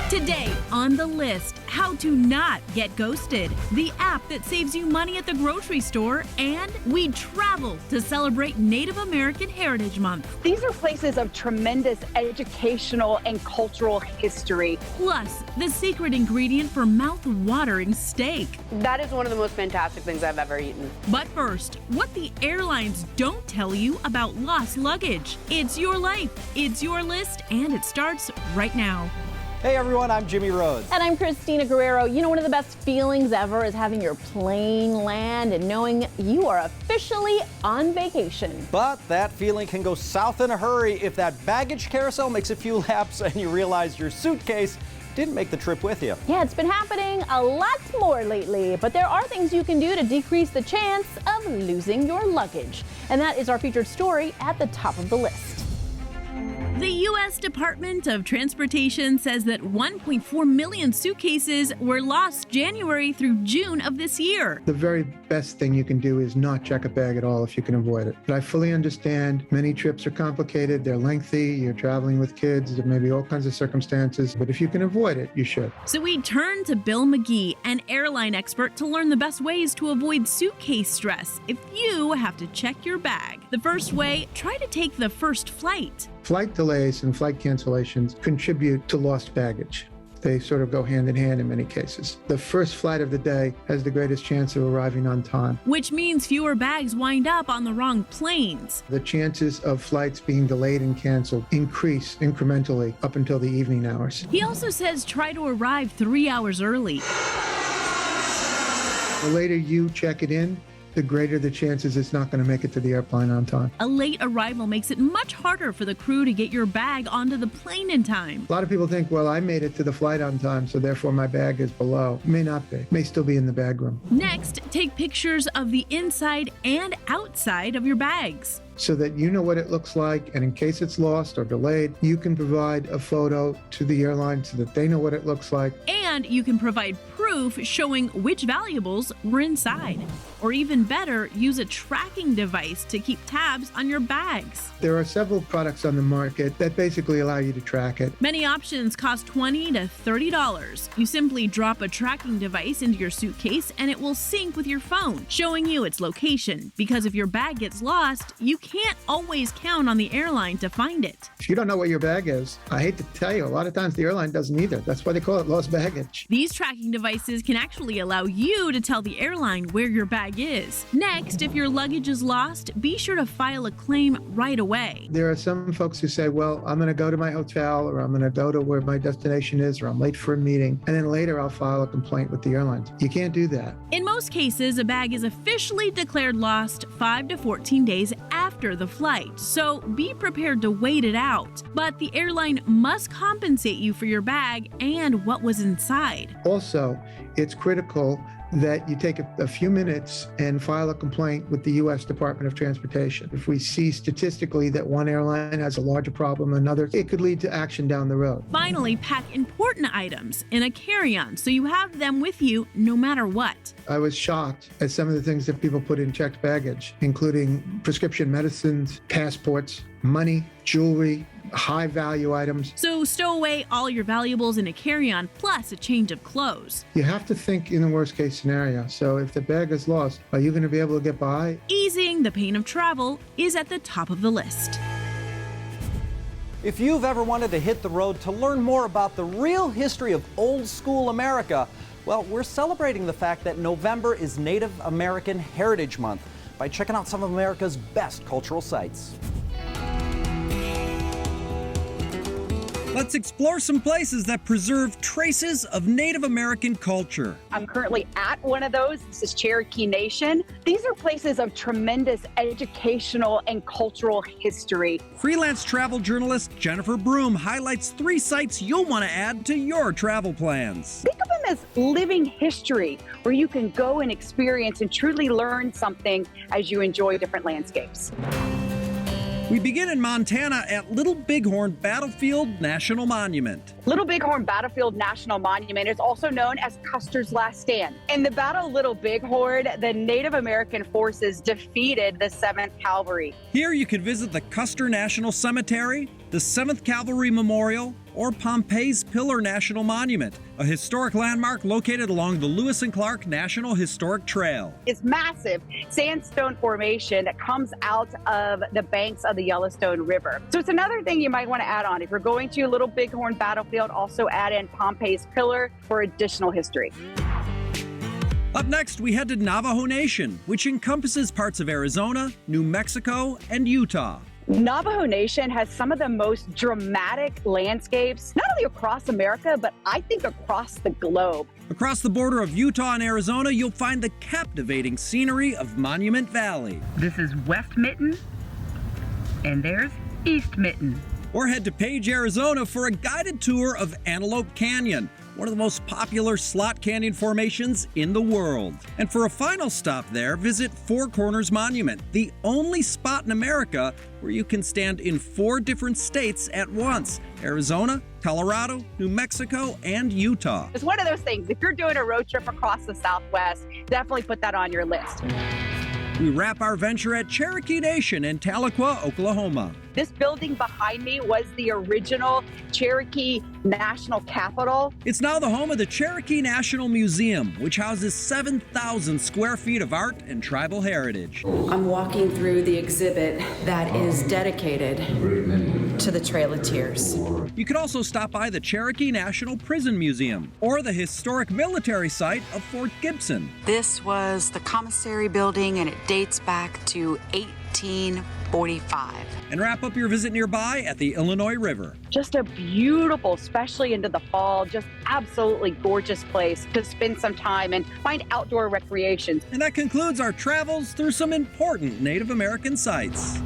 Today on the list, how to not get ghosted, the app that saves you money at the grocery store, and we travel to celebrate Native American Heritage Month. These are places of tremendous educational and cultural history. Plus, the secret ingredient for mouth-watering steak. That is one of the most fantastic things I've ever eaten. But first, what the airlines don't tell you about lost luggage. It's your life, it's your list, and it starts right now. Hey everyone, I'm Jimmy Rhodes. And I'm Christina Guerrero. You know, one of the best feelings ever is having your plane land and knowing you are officially on vacation. But that feeling can go south in a hurry if that baggage carousel makes a few laps and you realize your suitcase didn't make the trip with you. Yeah, it's been happening a lot more lately, but there are things you can do to decrease the chance of losing your luggage. And that is our featured story at the top of the list. The U.S. Department of Transportation says that 1.4 million suitcases were lost January through June of this year. The very best thing you can do is not check a bag at all if you can avoid it. But I fully understand many trips are complicated, they're lengthy, you're traveling with kids, there may be all kinds of circumstances, but if you can avoid it, you should. So we turn to Bill McGee, an airline expert, to learn the best ways to avoid suitcase stress if you have to check your bag. The first way, try to take the first flight. Flight delays and flight cancellations contribute to lost baggage. They sort of go hand in hand in many cases. The first flight of the day has the greatest chance of arriving on time, Which means fewer bags wind up on the wrong planes. the chances of flights being delayed and canceled increase incrementally up until the evening hours. He also says try to arrive 3 hours early. The later you check it in, the greater the chances it's not going to make it to the airplane on time. A late arrival makes it much harder for the crew to get your bag onto the plane in time. A lot of people think, well, I made it to the flight on time, so therefore my bag is below. May not be. May still be in the bag room. Next, take pictures of the inside and outside of your bags. So that you know what it looks like, and in case it's lost or delayed, you can provide a photo to the airline so that they know what it looks like. And you can provide proof showing which valuables were inside. Or even better, use a tracking device to keep tabs on your bags. There are several products on the market that basically allow you to track it. Many options cost $20 to $30. You simply drop a tracking device into your suitcase and it will sync with your phone, showing you its location. Because if your bag gets lost, you can't always count on the airline to find it. If you don't know what your bag is, I hate to tell you, a lot of times the airline doesn't either. That's why they call it lost baggage. These tracking devices can actually allow you to tell the airline where your bag is. Next, if your luggage is lost, be sure to file a claim right away. There are some folks who say, well, I'm going to go to my hotel, or I'm going to go to where my destination is, or I'm late for a meeting, and then later I'll file a complaint with the airlines. You can't do that. In most cases, a bag is officially declared lost 5 to 14 days after the flight, so be prepared to wait it out. But the airline must compensate you for your bag and what was inside. Also, it's critical that you take a few minutes and file a complaint with the U.S. Department of Transportation. If we see statistically that one airline has a larger problem than another, it could lead to action down the road. Finally, pack important items in a carry-on so you have them with you no matter what. I was shocked at some of the things that people put in checked baggage, including prescription medicines, passports, money, jewelry, high-value items. So stow away all your valuables in a carry-on plus a change of clothes. You have to think in the worst-case scenario. So if the bag is lost, are you going to be able to get by? Easing the pain of travel is at the top of the list. If you've ever wanted to hit the road to learn more about the real history of old school America, well, we're celebrating the fact that November is Native American Heritage Month by checking out some of America's best cultural sites. Let's explore some places that preserve traces of Native American culture. I'm currently at one of those. This is Cherokee Nation. These are places of tremendous educational and cultural history. Freelance travel journalist Jennifer Broom highlights 3 sites you'll want to add to your travel plans. Think of them as living history where you can go and experience and truly learn something as you enjoy different landscapes. We begin in Montana at Little Bighorn Battlefield National Monument. Little Bighorn Battlefield National Monument is also known as Custer's Last Stand. In the Battle of Little Bighorn, the Native American forces defeated the 7th Cavalry. Here you can visit the Custer National Cemetery, the the 7th Cavalry Memorial, or Pompey's Pillar National Monument, a historic landmark located along the Lewis and Clark National Historic Trail. It's massive sandstone formation that comes out of the banks of the Yellowstone River. So it's another thing you might want to add on. If you're going to Little Bighorn Battlefield, also add in Pompey's Pillar for additional history. Up next, we head to Navajo Nation, which encompasses parts of Arizona, New Mexico, and Utah. Navajo Nation has some of the most dramatic landscapes, not only across America, but I think across the globe. Across the border of Utah and Arizona, you'll find the captivating scenery of Monument Valley. This is West Mitten, and there's East Mitten. Or head to Page, Arizona for a guided tour of Antelope Canyon, one of the most popular slot canyon formations in the world. And for a final stop there, visit Four Corners Monument, the only spot in America where you can stand in 4 different states at once: Arizona, Colorado, New Mexico, and Utah. It's one of those things. If you're doing a road trip across the Southwest, definitely put that on your list. We wrap our venture at Cherokee Nation in Tahlequah, Oklahoma. This building behind me was the original Cherokee National Capitol. It's now the home of the Cherokee National Museum, which houses 7,000 square feet of art and tribal heritage. I'm walking through the exhibit that is dedicated to the Trail of Tears. You could also stop by the Cherokee National Prison Museum or the historic military site of Fort Gibson. This was the commissary building, and it dates back to 1845. And wrap up your visit nearby at the Illinois River. Just a beautiful, especially into the fall, just absolutely gorgeous place to spend some time and find outdoor recreation. And that concludes our travels through some important Native American sites.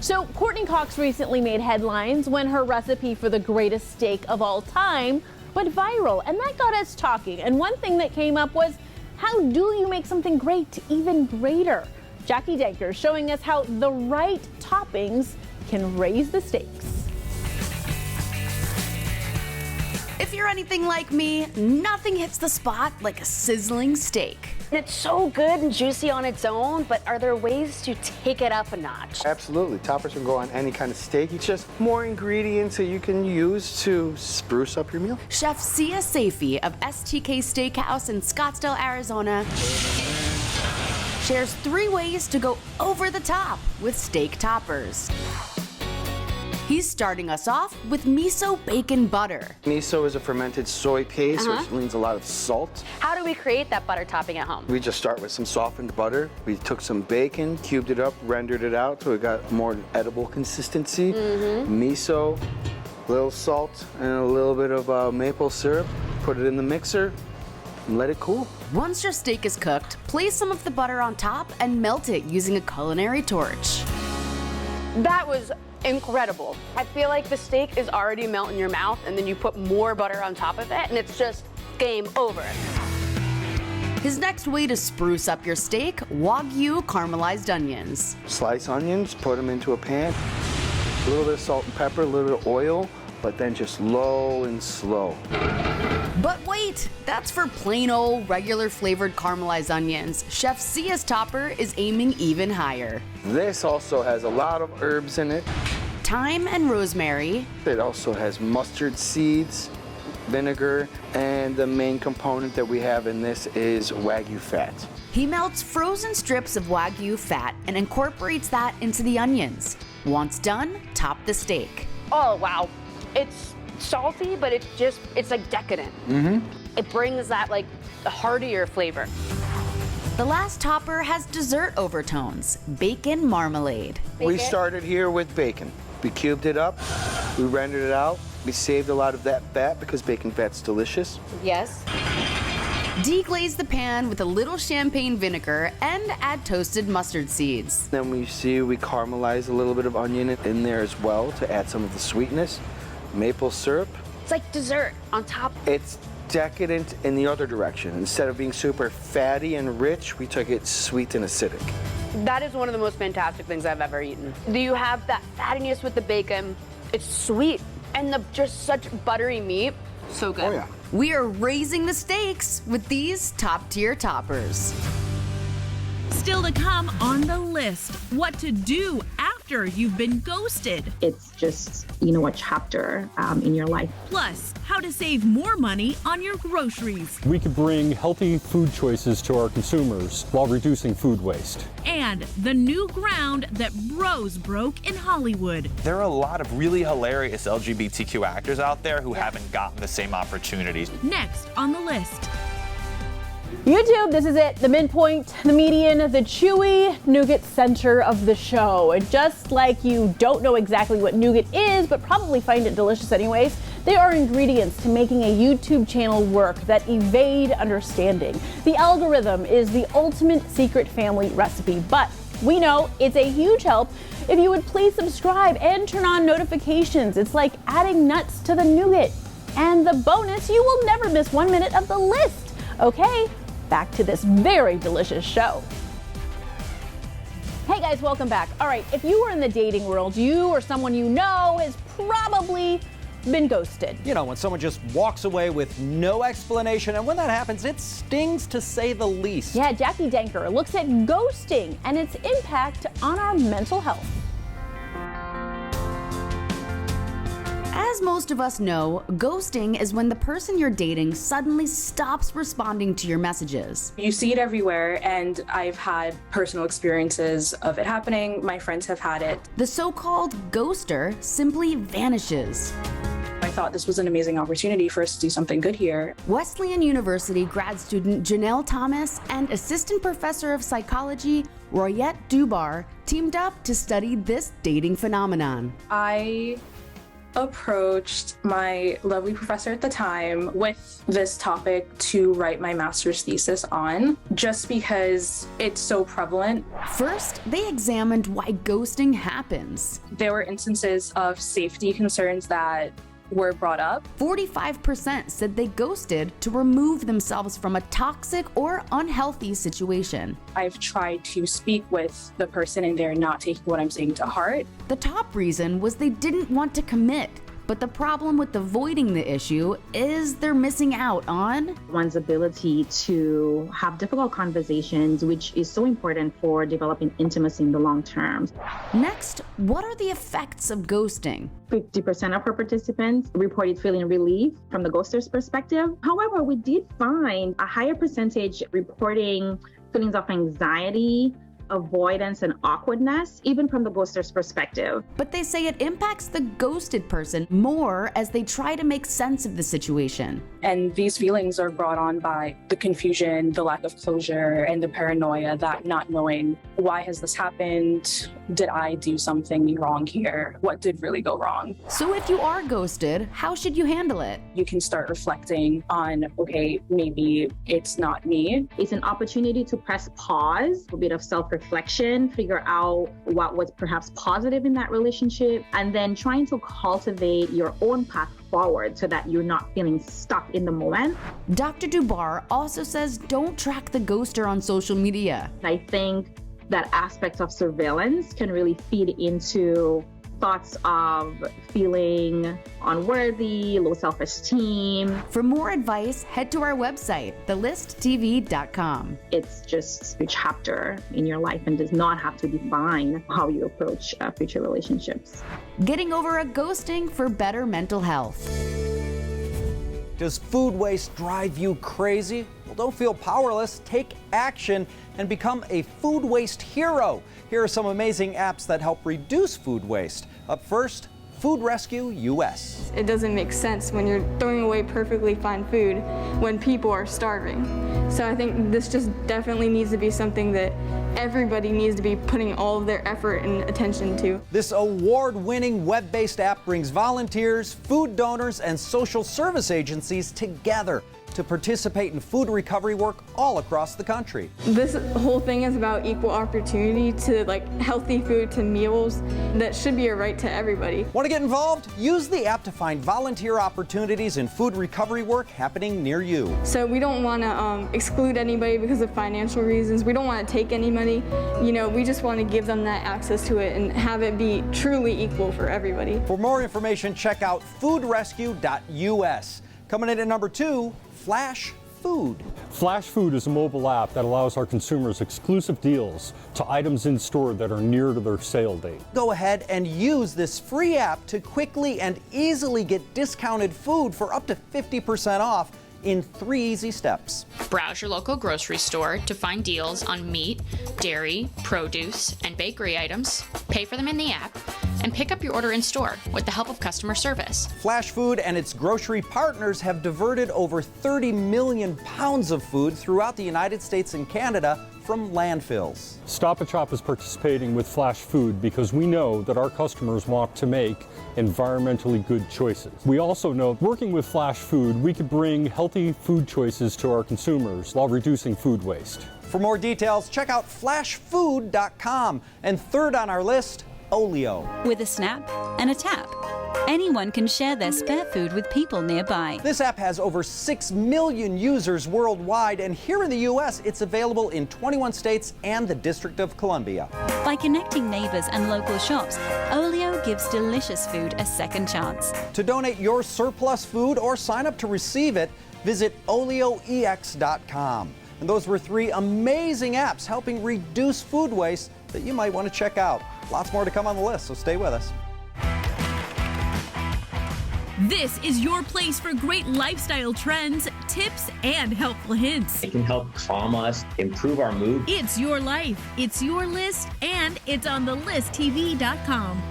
So Courtney Cox recently made headlines when her recipe for the greatest steak of all time went viral, and that got us talking. And one thing that came up was, how do you make something great even greater? Jackie Denker showing us how the right toppings can raise the stakes. If you're anything like me, nothing hits the spot like a sizzling steak. It's so good and juicy on its own, but are there ways to take it up a notch? Absolutely. Toppers can go on any kind of steak. It's just more ingredients that you can use to spruce up your meal. Chef Sia Safi of STK Steakhouse in Scottsdale, Arizona, shares 3 ways to go over the top with steak toppers. He's starting us off with miso bacon butter. Miso is a fermented soy paste, which means a lot of salt. How do we create that butter topping at home? We just start with some softened butter. We took some bacon, cubed it up, rendered it out so it got more edible consistency. Miso, a little salt, and a little bit of maple syrup. Put it in the mixer and let it cool. Once your steak is cooked, place some of the butter on top and melt it using a culinary torch. That was incredible. I feel like the steak is already melting in your mouth, and then you put more butter on top of it, and it's just game over. His next way to spruce up your steak, Wagyu caramelized onions. Slice onions, put them into a pan. A little bit of salt and pepper, a little bit of oil, but then just low and slow. But wait, that's for plain old regular flavored caramelized onions. Chef Sia's topper is aiming even higher. This also has a lot of herbs in it. Thyme and rosemary. It also has mustard seeds, vinegar, and the main component that we have in this is Wagyu fat. He melts frozen strips of Wagyu fat and incorporates that into the onions. Once done, top the steak. Oh, wow. It's salty, but it's like decadent. It brings that like heartier flavor. The last topper has dessert overtones, bacon marmalade. We started here with bacon. We cubed it up, we rendered it out. We saved a lot of that fat because bacon fat's delicious. Yes. Deglaze the pan with a little champagne vinegar and add toasted mustard seeds. Then we caramelize a little bit of onion in there as well to add some of the sweetness. Maple syrup. It's like dessert on top. It's decadent in the other direction. Instead of being super fatty and rich, we took it sweet and acidic. That is one of the most fantastic things I've ever eaten. You have that fattiness with the bacon. It's sweet and just such buttery meat. So good. Oh yeah. We are raising the stakes with these top-tier toppers. Still to come on the list, what to do after after you've been ghosted. It's just, a chapter in your life. Plus, how to save more money on your groceries. We could bring healthy food choices to our consumers while reducing food waste. And the new ground that bros broke in Hollywood. There are a lot of really hilarious LGBTQ actors out there who haven't gotten the same opportunities. Next on the list. YouTube, this is it, the midpoint, the median, the chewy nougat center of the show. And just like you don't know exactly what nougat is, but probably find it delicious anyways, they are ingredients to making a YouTube channel work that evade understanding. The algorithm is the ultimate secret family recipe, but we know it's a huge help if you would please subscribe and turn on notifications. It's like adding nuts to the nougat. And the bonus, you will never miss 1 minute of the list. Okay, back to this very delicious show. Hey guys, welcome back. All right, if you were in the dating world, you or someone you know has probably been ghosted. When someone just walks away with no explanation, and when that happens, it stings to say the least. Yeah, Jackie Danker looks at ghosting and its impact on our mental health. As most of us know, ghosting is when the person you're dating suddenly stops responding to your messages. You see it everywhere, and I've had personal experiences of it happening. My friends have had it. The so-called ghoster simply vanishes. I thought this was an amazing opportunity for us to do something good here. Wesleyan University grad student Janelle Thomas and assistant professor of psychology Royette Dubar teamed up to study this dating phenomenon. I approached my lovely professor at the time with this topic to write my master's thesis on, just because it's so prevalent. First, they examined why ghosting happens. There were instances of safety concerns that were brought up. 45% said they ghosted to remove themselves from a toxic or unhealthy situation. I've tried to speak with the person and they're not taking what I'm saying to heart. The top reason was they didn't want to commit. But the problem with avoiding the issue is they're missing out on one's ability to have difficult conversations, which is so important for developing intimacy in the long term. Next, what are the effects of ghosting? 50% of our participants reported feeling relief from the ghoster's perspective. However, we did find a higher percentage reporting feelings of anxiety, avoidance, and awkwardness, even from the ghoster's perspective. But they say it impacts the ghosted person more as they try to make sense of the situation. And these feelings are brought on by the confusion, the lack of closure, and the paranoia, that not knowing, why has this happened? Did I do something wrong here? What did really go wrong? So if you are ghosted, how should you handle it? You can start reflecting on, okay, maybe it's not me. It's an opportunity to press pause, a bit of self-reflection, figure out what was perhaps positive in that relationship, and then trying to cultivate your own path forward so that you're not feeling stuck in the moment. Dr. Dubar also says don't track the ghoster on social media. I think that aspect of surveillance can really feed into thoughts of feeling unworthy, low self-esteem. For more advice, head to our website, thelisttv.com. It's just a chapter in your life and does not have to define how you approach future relationships. Getting over a ghosting for better mental health. Does food waste drive you crazy? Well, don't feel powerless. Take action and become a food waste hero. Here are some amazing apps that help reduce food waste. Up first, Food Rescue US. It doesn't make sense when you're throwing away perfectly fine food when people are starving. So I think this just definitely needs to be something that everybody needs to be putting all of their effort and attention to. This award-winning web-based app brings volunteers, food donors, and social service agencies together to participate in food recovery work all across the country. This whole thing is about equal opportunity to healthy food, to meals that should be a right to everybody. Want to get involved? Use the app to find volunteer opportunities in food recovery work happening near you. So we don't want to exclude anybody because of financial reasons. We don't want to take any money. We just want to give them that access to it and have it be truly equal for everybody. For more information, check out foodrescue.us. Coming in at number 2, Flash Food. Flash Food is a mobile app that allows our consumers exclusive deals to items in store that are near to their sale date. Go ahead and use this free app to quickly and easily get discounted food for up to 50% off in 3 easy steps. Browse your local grocery store to find deals on meat, dairy, produce, and bakery items, pay for them in the app, and pick up your order in store with the help of customer service. Flash Food and its grocery partners have diverted over 30 million pounds of food throughout the United States and Canada from landfills. Stop & Shop is participating with Flash Food because we know that our customers want to make environmentally good choices. We also know working with Flash Food, we could bring healthy food choices to our consumers while reducing food waste. For more details, check out flashfood.com. And third on our list, Olio. With a snap and a tap, anyone can share their spare food with people nearby. This app has over 6 million users worldwide, and here in the U.S., it's available in 21 states and the District of Columbia. By connecting neighbors and local shops, Olio gives delicious food a second chance. To donate your surplus food or sign up to receive it, visit olioex.com. And those were 3 amazing apps helping reduce food waste that you might want to check out. Lots more to come on the list, so stay with us. This is your place for great lifestyle trends, tips, and helpful hints. It can help calm us, improve our mood. It's your life, it's your list, and it's on thelisttv.com.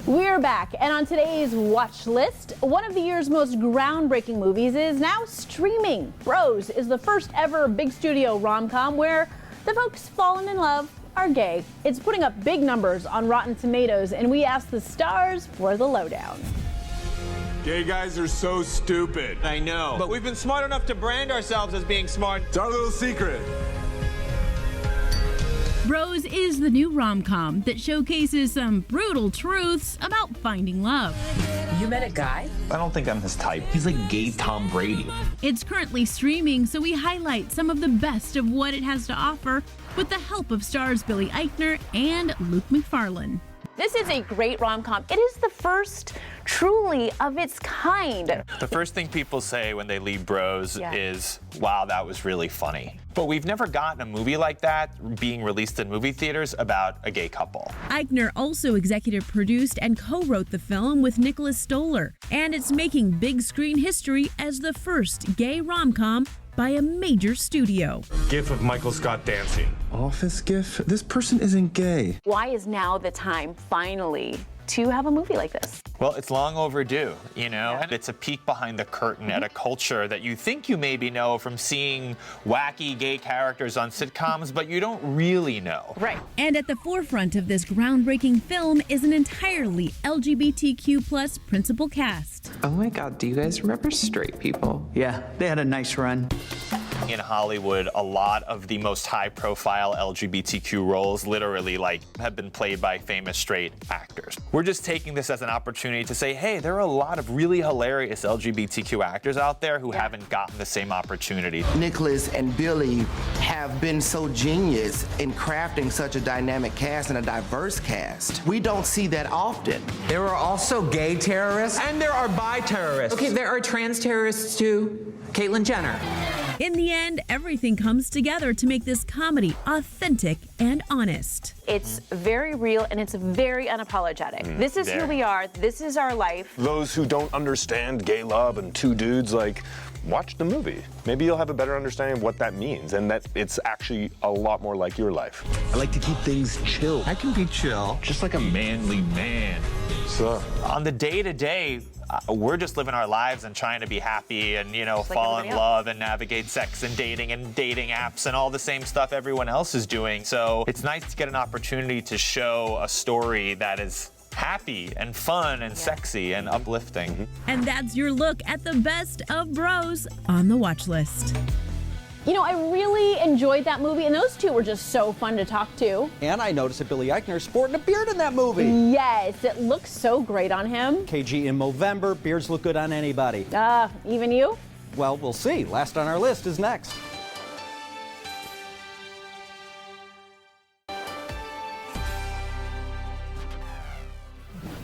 We're back, and on today's watch list, one of the year's most groundbreaking movies is now streaming. Bros is the first ever big studio rom-com where the folks fallen in love are gay. It's putting up big numbers on Rotten Tomatoes, and we asked the stars for the lowdown. Gay guys are so stupid. I know, but we've been smart enough to brand ourselves as being smart. It's our little secret. Bros is the new rom-com that showcases some brutal truths about finding love. You met a guy? I don't think I'm his type. He's like gay Tom Brady. It's currently streaming, so we highlight some of the best of what it has to offer with the help of stars Billy Eichner and Luke McFarlane. This is a great rom-com. It is the first truly of its kind. The first thing people say when they leave Bros is, wow, that was really funny. But we've never gotten a movie like that being released in movie theaters about a gay couple. Eichner also executive produced and co-wrote the film with Nicholas Stoller, and it's making big screen history as the first gay rom-com by a major studio. GIF of Michael Scott dancing. Office GIF? This person isn't gay. Why is now the time, finally, to have a movie like this? Well, it's long overdue, you know? And it's a peek behind the curtain at a culture that you think you maybe know from seeing wacky gay characters on sitcoms, but you don't really know. Right. And at the forefront of this groundbreaking film is an entirely LGBTQ+ principal cast. Oh my God, do you guys remember Straight People? Yeah, they had a nice run. In Hollywood, a lot of the most high-profile LGBTQ roles literally have been played by famous straight actors. We're just taking this as an opportunity to say, hey, there are a lot of really hilarious LGBTQ actors out there who haven't gotten the same opportunity. Nicholas and Billy have been so genius in crafting such a dynamic cast and a diverse cast. We don't see that often. There are also gay terrorists. And there are bi terrorists. Okay, there are trans terrorists too. Caitlyn Jenner. In the end, everything comes together to make this comedy authentic and honest. It's very real and it's very unapologetic. This is who we are. This is our life. Those who don't understand gay love and two dudes, watch the movie. Maybe you'll have a better understanding of what that means and that it's actually a lot more like your life. I like to keep things chill. I can be chill, just like a manly man. So, on the day-to-day, we're just living our lives and trying to be happy and, fall in love and navigate sex and dating apps and all the same stuff everyone else is doing. So it's nice to get an opportunity to show a story that is happy and fun and sexy and uplifting. And that's your look at the best of Bros on the watch list. I really enjoyed that movie, and those two were just so fun to talk to. And I noticed that Billy Eichner is sporting a beard in that movie. Yes, it looks so great on him. KG in Movember, beards look good on anybody. Even you? Well, we'll see. Last on our list is next.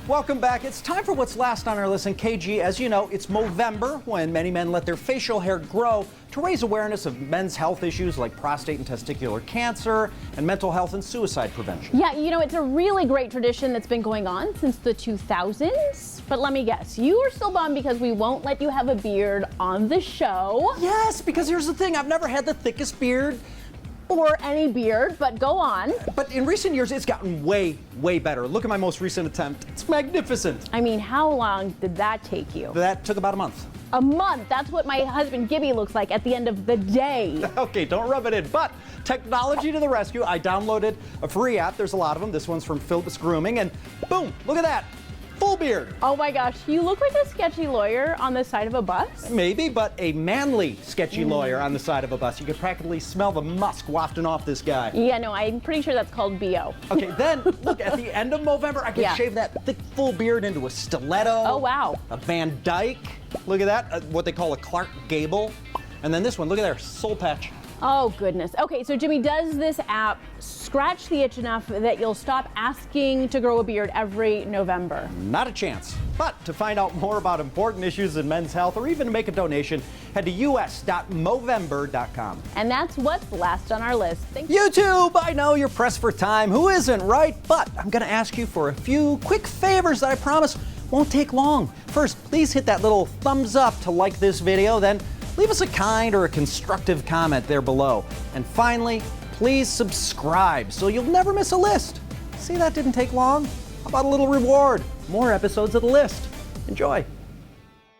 Welcome back. It's time for what's last on our list. And KG, as you know, it's Movember, when many men let their facial hair grow to raise awareness of men's health issues like prostate and testicular cancer and mental health and suicide prevention. Yeah, you know, it's a really great tradition that's been going on since the 2000s. But let me guess, you are still bummed because we won't let you have a beard on the show. Yes, because here's the thing. I've never had the thickest beard. Or any beard, but go on. But in recent years, it's gotten way, way better. Look at my most recent attempt. It's magnificent. I mean, how long did that take you? That took about a month. A month? That's what my husband Gibby looks like at the end of the day. Okay, don't rub it in. But technology to the rescue. I downloaded a free app. There's a lot of them. This one's from Philips Grooming. And boom, look at that. Full beard. Oh my gosh, you look like a sketchy lawyer on the side of a bus. Maybe, but a manly sketchy lawyer on the side of a bus. You could practically smell the musk wafting off this guy. Yeah, no, I'm pretty sure that's called BO. Okay, then, look, at the end of Movember, I can shave that thick, full beard into a stiletto. Oh, wow. A Van Dyke. Look at that, what they call a Clark Gable. And then this one, look at there, soul patch. Oh, goodness. Okay, so Jimmy, does this app scratch the itch enough that you'll stop asking to grow a beard every November? Not a chance. But to find out more about important issues in men's health or even to make a donation, head to us.movember.com. And that's what's last on our list. Thank you. YouTube, I know you're pressed for time. Who isn't, right? But I'm going to ask you for a few quick favors that I promise won't take long. First, please hit that little thumbs up to like this video, then leave us a kind or a constructive comment there below. And finally, please subscribe so you'll never miss a list. See, that didn't take long? How about a little reward? More episodes of The List. Enjoy.